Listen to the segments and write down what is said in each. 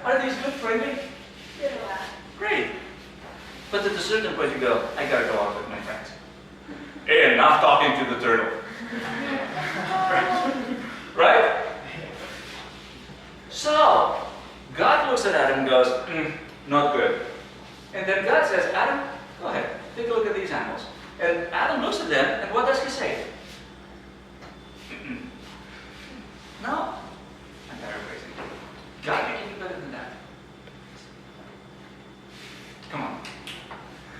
Are these good for me? Yeah. Great. But at a certain point you go, I gotta go out with my friends. And I'm talking to the turtle. Right? So, God looks at Adam and goes, not good. And then God says, Adam, go ahead, take a look at these animals. And Adam looks at them, and what does he say? No. I'm paraphrasing. God, you can do better than that. Come on.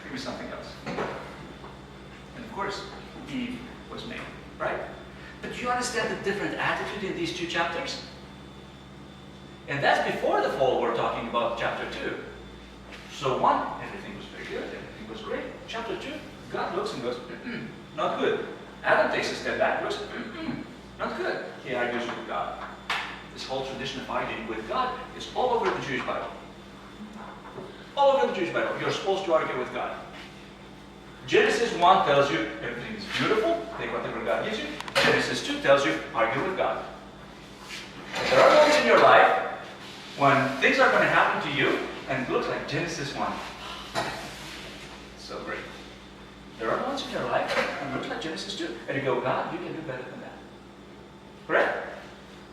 Give me something else. And of course, Eve was made, right? But you understand the different attitude in these two chapters? And that's before the fall we're talking about chapter 2. So 1, everything was very good, everything was great. Chapter 2, God looks and goes, not good. Adam takes a step back, looks, not good. He argues with God. This whole tradition of arguing with God is all over the Jewish Bible. All over the Jewish Bible. You're supposed to argue with God. Genesis 1 tells you everything is beautiful, take whatever God gives you. Genesis 2 tells you argue with God. But there are moments in your life when things are going to happen to you and it looks like Genesis 1. So great. There are moments in your life and it looks like Genesis 2. And you go, God, you can do better than that. Correct?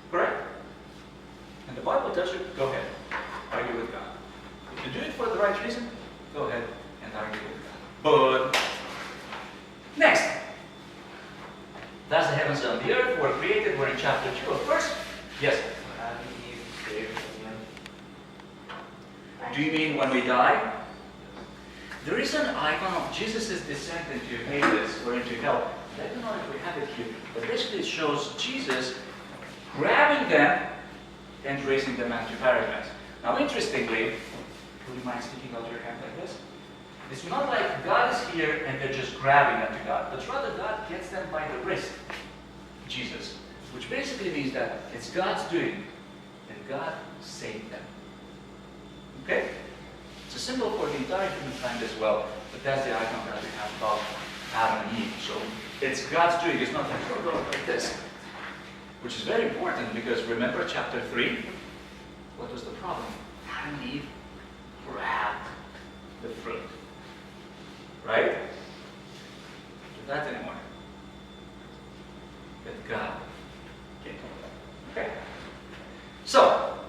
Correct? And the Bible tells you, go ahead, argue with God. If you do it for the right reason, go ahead and argue with God. But, next. Thus the heavens and the earth were created. We're in chapter 2 of first. Yes? Do you mean when we die? There is an icon of Jesus' descent into Hades or into hell. I don't know if we have it here, but basically it shows Jesus grabbing them and raising them into paradise. Now, interestingly, would you mind sticking out your hand like this? It's not like God is here and they're just grabbing them to God, but rather God gets them by the wrist, Jesus, which basically means that it's God's doing and God saved them. Okay? It's a symbol for the entire humankind as well, but that's the icon that we have about Adam and Eve. So it's God's doing, it's not like, oh, go like this. Which is very important because remember chapter 3? What was the problem? Adam and Eve grabbed the fruit. Right? Do that anymore. But God can't. Okay? So,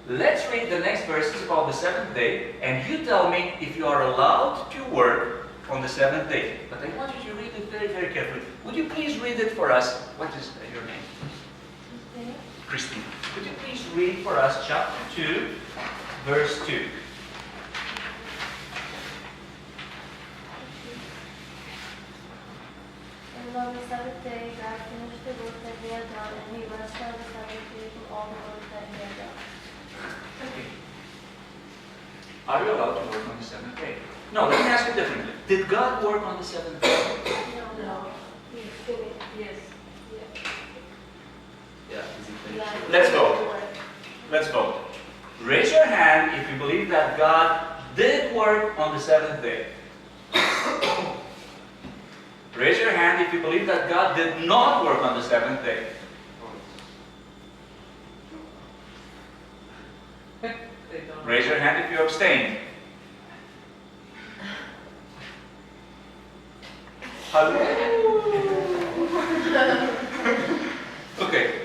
let's read the next verses about the seventh day, and you tell me if you are allowed to work on the seventh day. But I want you to read it very, very carefully. Would you please read it for us? What is your name? Christine. Could you please read for us chapter 2, verse 2? And on the seventh day, God finished the work that he had done, and he rested on the seventh day from all the work that he had done. Okay. Are you allowed to work on the seventh day? No, let me ask you differently. Did God work on the seventh day? No. He finished. Yes. Yeah. Let's vote. Let's vote. Raise your hand if you believe that God did work on the seventh day. Raise your hand if you believe that God did not work on the seventh day. Raise your hand if you abstained. Okay.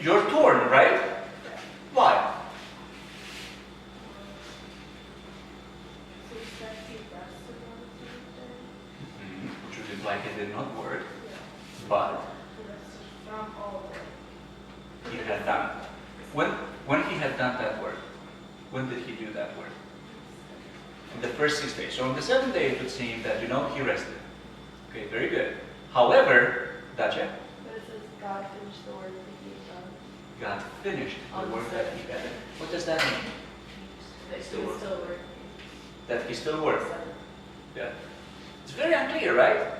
You're torn, right? Why? Which would imply he did not work, but he had done. When he had done that work, when did he do that work? In the first 6 days. So on the seventh day it would seem that, he rested. Okay, very good. However, Dacia? But it says God finished the work that he had done. God finished the work that he had done. What does that mean? That he still working. That he still worked. Yeah. It's very unclear, right?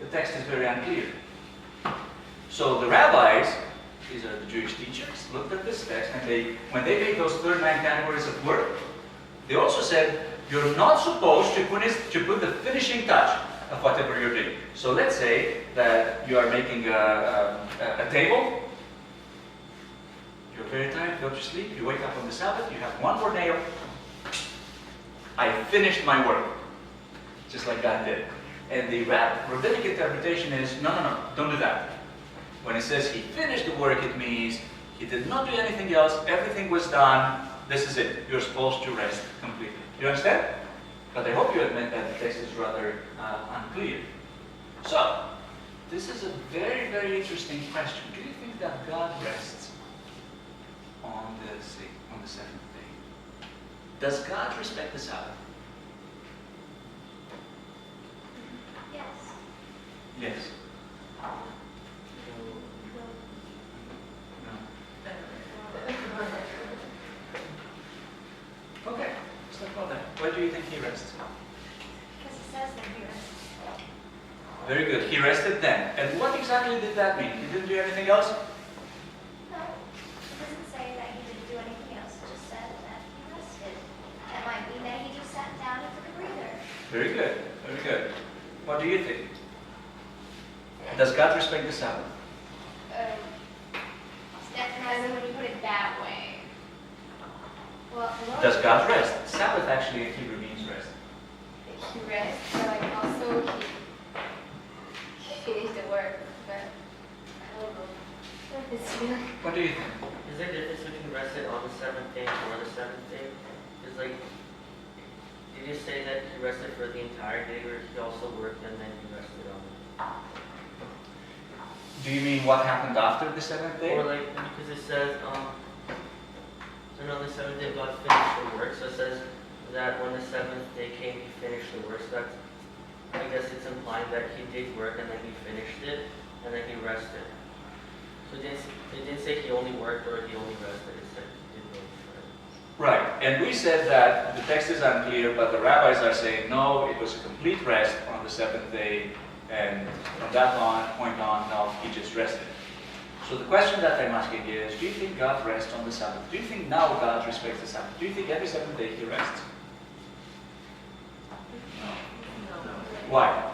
The text is very unclear. So the rabbis, these are the Jewish teachers, looked at this text and when they made those 39 categories of work, they also said you're not supposed to put the finishing touch of whatever you're doing. So let's say that you are making a table. You're very tired, go to sleep, you wake up on the Sabbath, you have one more nail. I finished my work. Just like God did. And the rabbinic interpretation is, no, don't do that. When it says he finished the work, it means he did not do anything else, everything was done, this is it. You're supposed to rest completely. You understand? But I hope you admit that the text is rather unclear. So, this is a very, very interesting question. Do you think that God rests on the seventh day? Does God respect the Sabbath? Yes. Yes. No. Okay, let's talk about that. Why do you think he rests? Because it says that he rests. Very good. He rested then. And what exactly did that mean? He didn't do anything else? No, it doesn't say that he didn't do anything else. It just said that he rested. That might mean that he just sat down and took a breather. Very good. Very good. What do you think? Does God respect the Sabbath? Definitely when you put it that way. Well, the Lord Does God rest? Sabbath actually in Hebrew means rest. He rests, but like also he finished the work. But I don't know. It's really What do you think? Is there a difference between rested on the seventh day or the seventh day? Is like, did you say that he rested for the entire day, or he also worked and then he rested on it? Do you mean what happened after the seventh day? Or like, because it says, and on the seventh day God finished the work, so it says that when the seventh day came, he finished the work. So that's, I guess it's implying that he did work and then he finished it, and then he rested. So it didn't say he only worked or he only rested, it said he did both. Right. And we said that the text is unclear, but the rabbis are saying, no, it was a complete rest on the seventh day, and from that point on, no, he just rested. So the question that I'm asking is, do you think God rests on the Sabbath? Do you think now God respects the Sabbath? Do you think every seventh day he rests? no. Why?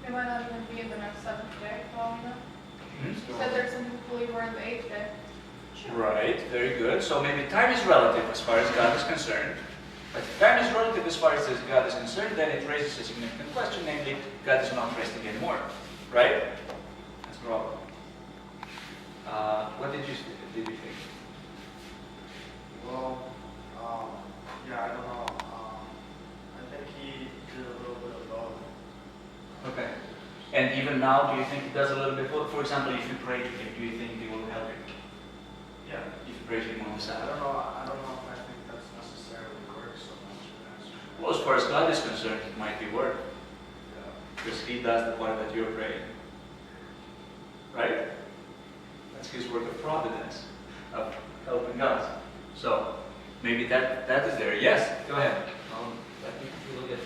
It might not even be the next seventh day, well, you know. Hmm? You said there's some people who were in the eighth day. Right, very good. So maybe time is relative as far as God is concerned. But if time is relative as far as God is concerned, then it raises a significant question, namely, God is not resting anymore. Right? That's the problem. What did you think? Well, yeah, I don't know. I think he did a little bit of both. Okay. And even now, do you think he does a little bit? For example, if you pray to him, do you think he will help you? Yeah. If you pray to him on the I Sabbath? don't know. I don't know if I think that's necessarily work so much. Well, as far as God is concerned, it might be work. Yeah. Because he does the part that you're praying. Right? That's his work of providence, of helping us. So, maybe that is there. Yes, go ahead. I think if you look at,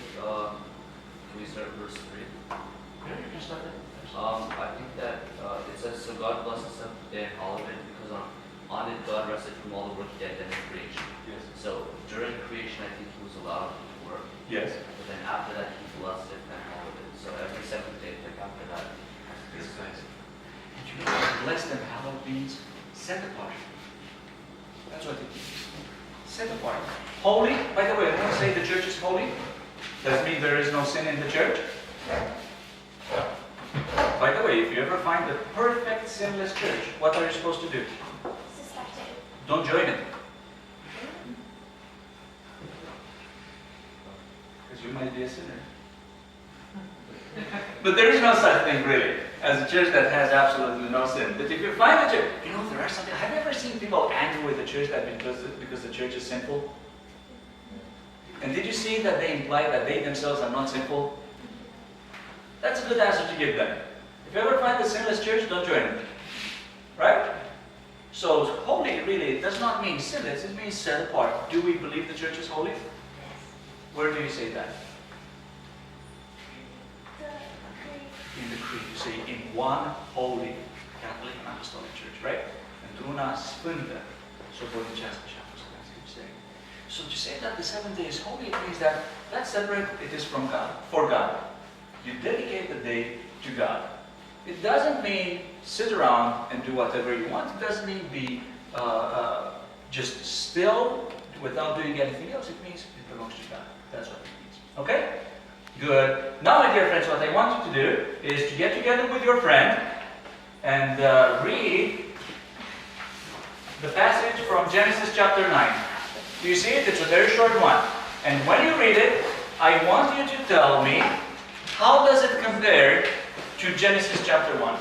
can we start verse 3? Yeah, you can start it. I think that it says, so God blessed the seventh day and hallowed it, because on it God rested from all the work he had done in creation. Yes. So during creation, I think he was allowed to work, Yes. but then after that he blessed it and hallowed it. So every seventh day, like after that, Yes, guys. Did you know what blessed and hallowed means? Set apart. That's what it means. Set apart. Holy, by the way, when I say the church is holy, does it mean there is no sin in the church? By the way, if you ever find the perfect sinless church, what are you supposed to do? suspect it. Don't join it. Because you might be a sinner. But there is no such thing really, as a church that has absolutely no sin. But if you find a church, you know, there are something, have you ever seen people angry with the church that because the church is sinful? And did you see that they imply that they themselves are not sinful? That's a good answer to give them. If you ever find a sinless church, don't join it. Right? So holy really does not mean sinless, it means set apart. Do we believe the church is holy? Yes. Where do you say that? The creed. In the creed, you say in one holy Catholic and Apostolic Church, right? Într-una sfântă, sobornicească și apostolică, you say. So to say that the seventh day is holy, it means that that's separate, it is from God, for God. You dedicate the day to God. It doesn't mean sit around and do whatever you want. It doesn't mean be just still, without doing anything else, it means it belongs to God. That's what it means. Okay? Good. Now, my dear friends, what I want you to do is to get together with your friend and read the passage from Genesis chapter 9. Do you see it? It's a very short one. And when you read it, I want you to tell me, how does it compare to Genesis chapter 1?